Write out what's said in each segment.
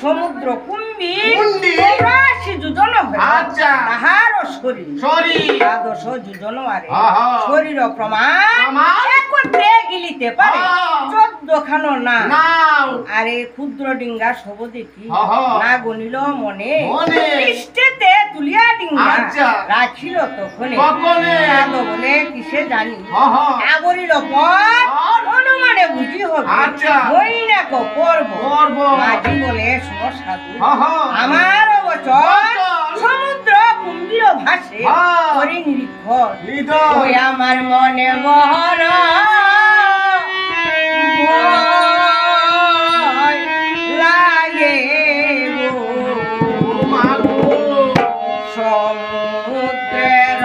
সমুদ্র কুম্ভীর রাশি যুজন আচ্ছা তাহার শরীর দ্বাদশ যুজন আরে শরীর প্রমাণ একত্রে গিলিতে পারে 14 খানো না আরে ক্ষুদ্র ডিঙ্গা সব দেখি না গনিল মনে পৃষ্ঠেতে তুলিয়া ডিঙ্গা রাখিল তখনে বলে কিসে জানি আগরিল পর অনুমানে বুঝি হবে হই না করব মাঝি বলে শুনো সাধু আমার বচন সমুদ্র কুম্ভীর ভাসে করি নিরীক্ষণ ওই আমার মনে বহর লাগে সমুদ্রের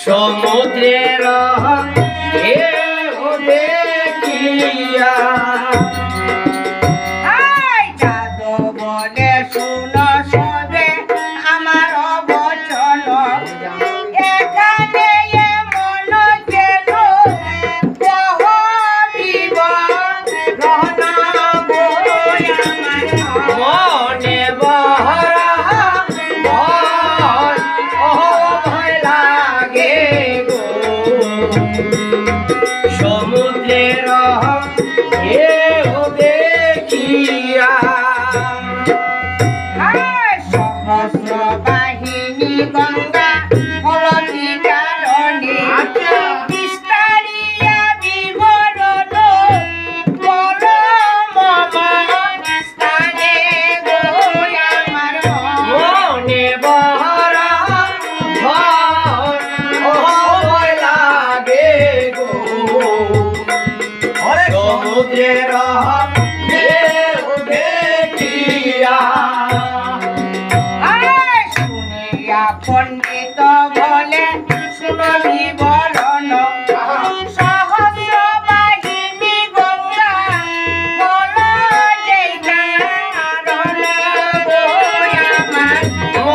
সমুদ্রের দেখিয়া জাদু বলে শুনো সবে আমার বচন এখানে মন কেন বহিব রহন মনে বহরা ভয় লাগে সমুদ্রের দেখিয়া সহস্র বাহিনী গঙ্গা হলদি কারণে বিস্তারিয়া বিবরণ বল স্থানে আমার মনে বহরা ভয় লাগে গো সমুদ্রের দেখিয়া শুনিয়া পণ্ডিত বলে শুনো বিবরণ সহস্র বাহিনী গঙ্গা বল আমার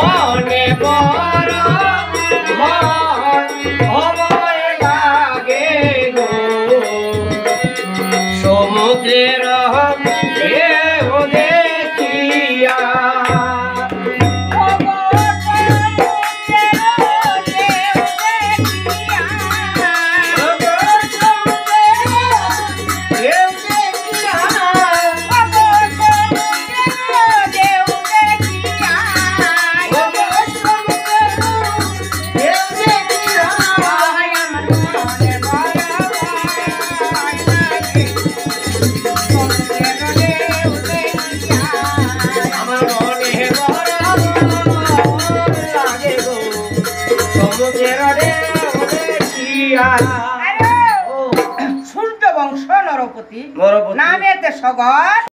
মনে বড় ভয় লাগে গো সমুদ্রের দেখিয়া সূর্য বংশ নরপতি নামেতে সগর